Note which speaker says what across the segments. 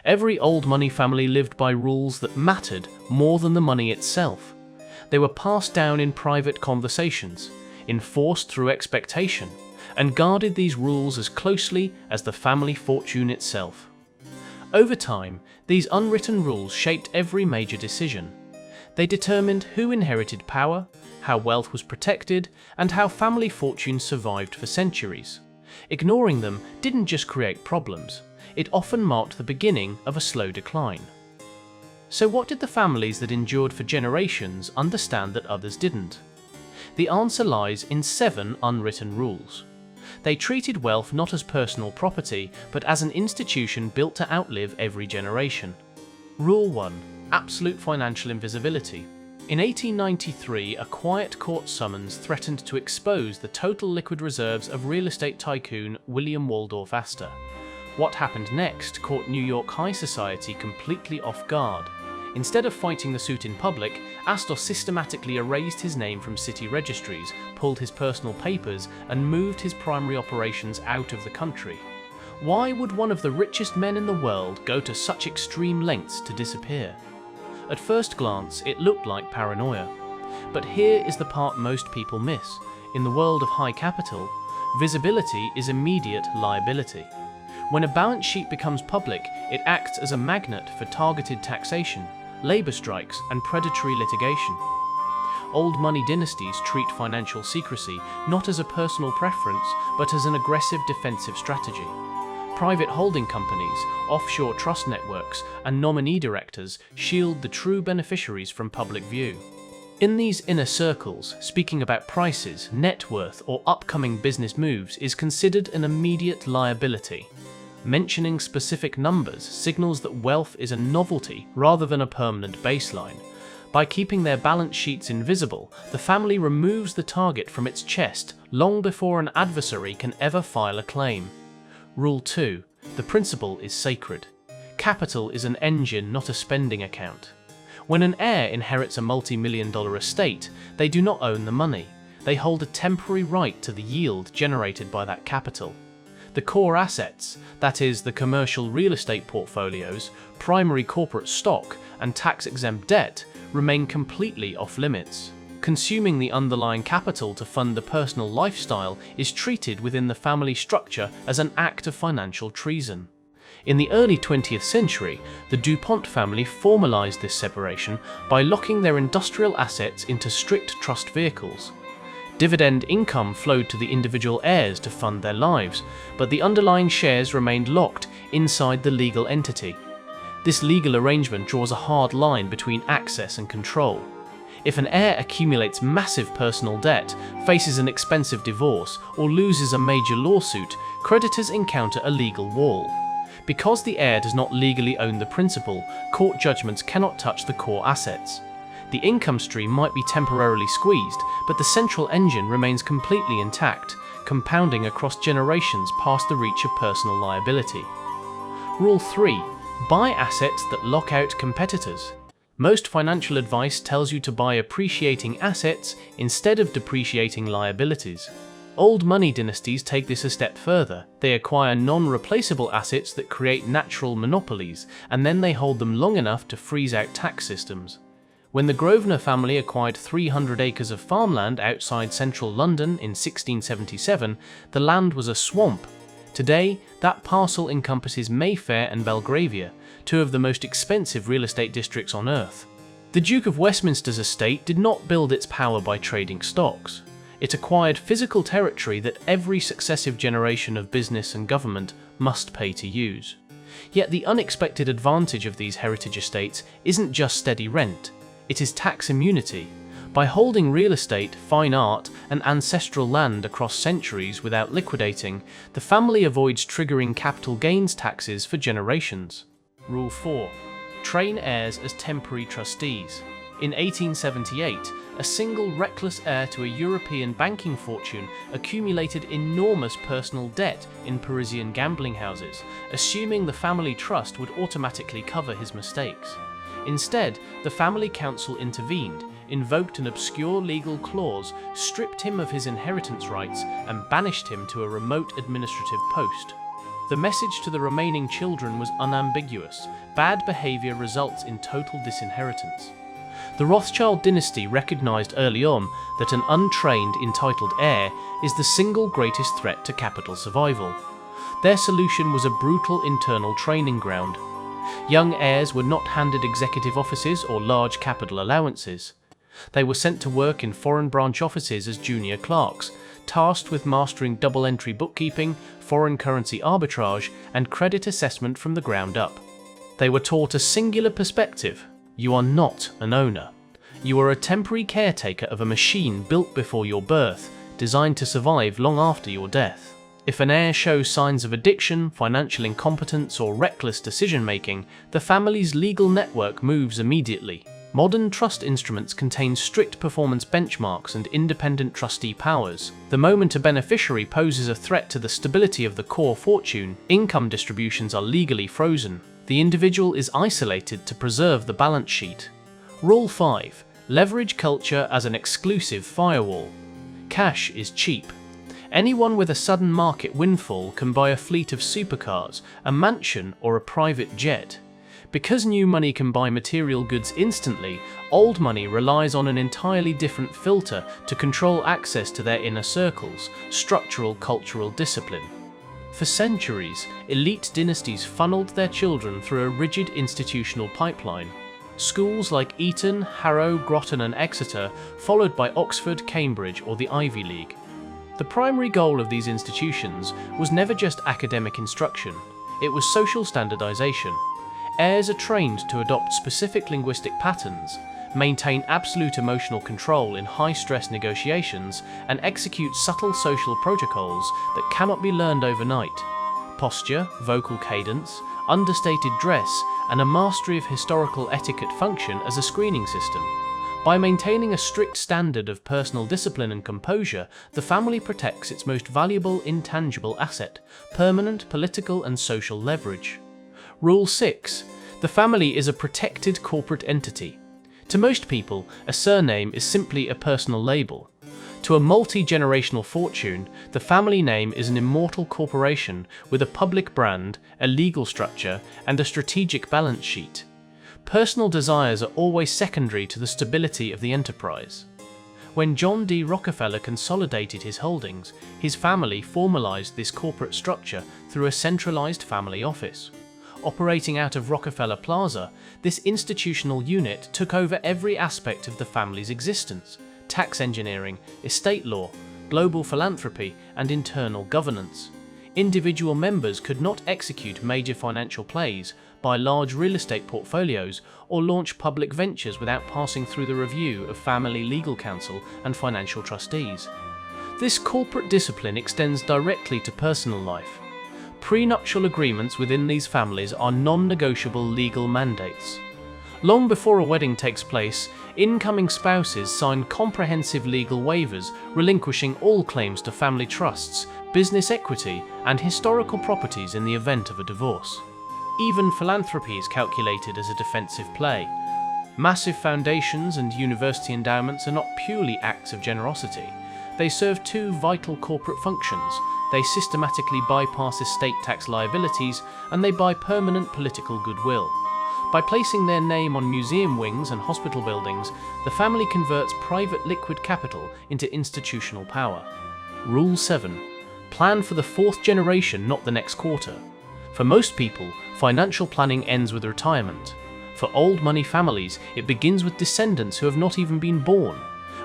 Speaker 1: Every old money family lived by rules that mattered more than the money itself. They were passed down in private conversations, enforced through expectation, and guarded these rules as closely as the family fortune itself. Over time, these unwritten rules shaped every major decision. They determined who inherited power, how wealth was protected, and how family fortunes survived for centuries. Ignoring them didn't just create problems, it often marked the beginning of a slow decline. So what did the families that endured for generations understand that others didn't? The answer lies in 7 unwritten rules. They treated wealth not as personal property, but as an institution built to outlive every generation. Rule 1. Absolute financial invisibility. In 1893, a quiet court summons threatened to expose the total liquid reserves of real estate tycoon William Waldorf Astor. What happened next caught New York high society completely off guard. Instead of fighting the suit in public, Astor systematically erased his name from city registries, pulled his personal papers, and moved his primary operations out of the country. Why would one of the richest men in the world go to such extreme lengths to disappear? At first glance, it looked like paranoia. But here is the part most people miss. In the world of high capital, visibility is immediate liability. When a balance sheet becomes public, it acts as a magnet for targeted taxation, labor strikes, and predatory litigation. Old money dynasties treat financial secrecy not as a personal preference, but as an aggressive defensive strategy. Private holding companies, offshore trust networks, and nominee directors shield the true beneficiaries from public view. In these inner circles, speaking about prices, net worth, or upcoming business moves is considered an immediate liability. Mentioning specific numbers signals that wealth is a novelty rather than a permanent baseline. By keeping their balance sheets invisible, the family removes the target from its chest long before an adversary can ever file a claim. Rule 2. The principle is sacred. Capital is an engine, not a spending account. When an heir inherits a multi-million-dollar estate, they do not own the money. They hold a temporary right to the yield generated by that capital. The core assets, that is, the commercial real estate portfolios, primary corporate stock, and tax-exempt debt, remain completely off-limits. Consuming the underlying capital to fund the personal lifestyle is treated within the family structure as an act of financial treason. In the early 20th century, the DuPont family formalized this separation by locking their industrial assets into strict trust vehicles. Dividend income flowed to the individual heirs to fund their lives, but the underlying shares remained locked inside the legal entity. This legal arrangement draws a hard line between access and control. If an heir accumulates massive personal debt, faces an expensive divorce, or loses a major lawsuit, creditors encounter a legal wall. Because the heir does not legally own the principal, court judgments cannot touch the core assets. The income stream might be temporarily squeezed, but the central engine remains completely intact, compounding across generations past the reach of personal liability. Rule 3. Buy assets that lock out competitors. Most financial advice tells you to buy appreciating assets instead of depreciating liabilities. Old money dynasties take this a step further. They acquire non-replaceable assets that create natural monopolies, and then they hold them long enough to freeze out tax systems. When the Grosvenor family acquired 300 acres of farmland outside central London in 1677, the land was a swamp. Today, that parcel encompasses Mayfair and Belgravia, 2 of the most expensive real estate districts on earth. The Duke of Westminster's estate did not build its power by trading stocks. It acquired physical territory that every successive generation of business and government must pay to use. Yet the unexpected advantage of these heritage estates isn't just steady rent. It is tax immunity. By holding real estate, fine art, and ancestral land across centuries without liquidating, the family avoids triggering capital gains taxes for generations. Rule 4. Train heirs as temporary trustees. In 1878, a single reckless heir to a European banking fortune accumulated enormous personal debt in Parisian gambling houses, assuming the family trust would automatically cover his mistakes. Instead, the family council intervened, invoked an obscure legal clause, stripped him of his inheritance rights, and banished him to a remote administrative post. The message to the remaining children was unambiguous: bad behavior results in total disinheritance. The Rothschild dynasty recognized early on that an untrained, entitled heir is the single greatest threat to capital survival. Their solution was a brutal internal training ground. Young heirs were not handed executive offices or large capital allowances. They were sent to work in foreign branch offices as junior clerks, tasked with mastering double-entry bookkeeping, foreign currency arbitrage, and credit assessment from the ground up. They were taught a singular perspective: you are not an owner. You are a temporary caretaker of a machine built before your birth, designed to survive long after your death. If an heir shows signs of addiction, financial incompetence, or reckless decision-making, the family's legal network moves immediately. Modern trust instruments contain strict performance benchmarks and independent trustee powers. The moment a beneficiary poses a threat to the stability of the core fortune, income distributions are legally frozen. The individual is isolated to preserve the balance sheet. Rule 5. Leverage culture as an exclusive firewall. Cash is cheap. Anyone with a sudden market windfall can buy a fleet of supercars, a mansion, or a private jet. Because new money can buy material goods instantly, old money relies on an entirely different filter to control access to their inner circles: structural cultural discipline. For centuries, elite dynasties funneled their children through a rigid institutional pipeline. Schools like Eton, Harrow, Groton, and Exeter, followed by Oxford, Cambridge, or the Ivy League. The primary goal of these institutions was never just academic instruction, it was social standardization. Heirs are trained to adopt specific linguistic patterns, maintain absolute emotional control in high-stress negotiations, and execute subtle social protocols that cannot be learned overnight. Posture, vocal cadence, understated dress, and a mastery of historical etiquette function as a screening system. By maintaining a strict standard of personal discipline and composure, the family protects its most valuable intangible asset: permanent political and social leverage. Rule 6. The family is a protected corporate entity. To most people, a surname is simply a personal label. To a multi-generational fortune, the family name is an immortal corporation with a public brand, a legal structure, and a strategic balance sheet. Personal desires are always secondary to the stability of the enterprise. When John D. Rockefeller consolidated his holdings, his family formalized this corporate structure through a centralized family office. Operating out of Rockefeller Plaza, this institutional unit took over every aspect of the family's existence: tax engineering, estate law, global philanthropy, and internal governance. Individual members could not execute major financial plays, buy large real estate portfolios, or launch public ventures without passing through the review of family legal counsel and financial trustees. This corporate discipline extends directly to personal life. Prenuptial agreements within these families are non-negotiable legal mandates. Long before a wedding takes place, incoming spouses sign comprehensive legal waivers relinquishing all claims to family trusts, business equity, and historical properties in the event of a divorce. Even philanthropy is calculated as a defensive play. Massive foundations and university endowments are not purely acts of generosity. They serve two vital corporate functions. They systematically bypass estate tax liabilities, and they buy permanent political goodwill. By placing their name on museum wings and hospital buildings, the family converts private liquid capital into institutional power. Rule 7. Plan for the fourth generation, not the next quarter. For most people, financial planning ends with retirement. For old money families, it begins with descendants who have not even been born.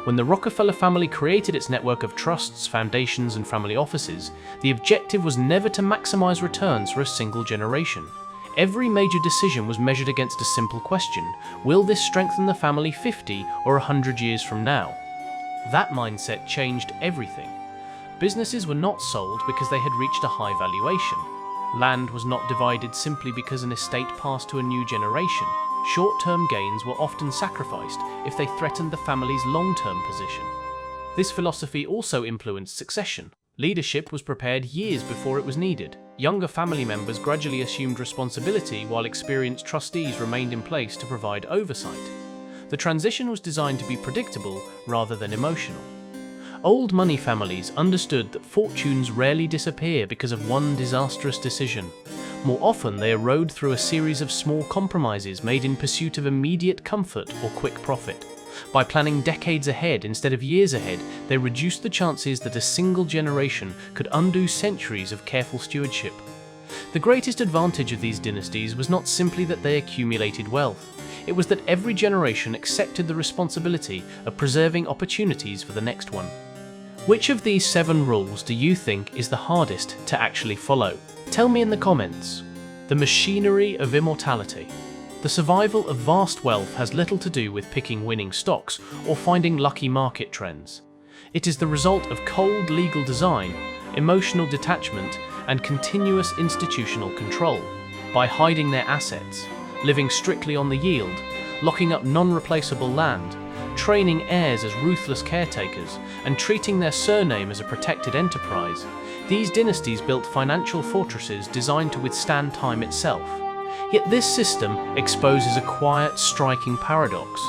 Speaker 1: When the Rockefeller family created its network of trusts, foundations, and family offices, the objective was never to maximize returns for a single generation. Every major decision was measured against a simple question: will this strengthen the family 50 or 100 years from now? That mindset changed everything. Businesses were not sold because they had reached a high valuation. Land was not divided simply because an estate passed to a new generation. Short-term gains were often sacrificed if they threatened the family's long-term position. This philosophy also influenced succession. Leadership was prepared years before it was needed. Younger family members gradually assumed responsibility while experienced trustees remained in place to provide oversight. The transition was designed to be predictable rather than emotional. Old money families understood that fortunes rarely disappear because of one disastrous decision. More often, they erode through a series of small compromises made in pursuit of immediate comfort or quick profit. By planning decades ahead instead of years ahead, they reduced the chances that a single generation could undo centuries of careful stewardship. The greatest advantage of these dynasties was not simply that they accumulated wealth. It was that every generation accepted the responsibility of preserving opportunities for the next one. Which of these 7 rules do you think is the hardest to actually follow? Tell me in the comments. The machinery of immortality. The survival of vast wealth has little to do with picking winning stocks or finding lucky market trends. It is the result of cold legal design, emotional detachment, and continuous institutional control. By hiding their assets, living strictly on the yield, locking up non-replaceable land, training heirs as ruthless caretakers, and treating their surname as a protected enterprise, these dynasties built financial fortresses designed to withstand time itself. Yet this system exposes a quiet, striking paradox.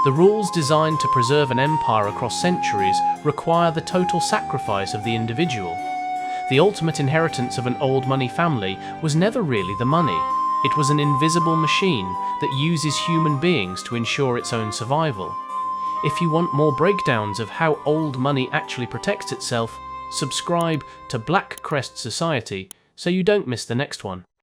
Speaker 1: The rules designed to preserve an empire across centuries require the total sacrifice of the individual. The ultimate inheritance of an old money family was never really the money. It was an invisible machine that uses human beings to ensure its own survival. If you want more breakdowns of how old money actually protects itself, subscribe to Black Crest Society so you don't miss the next one.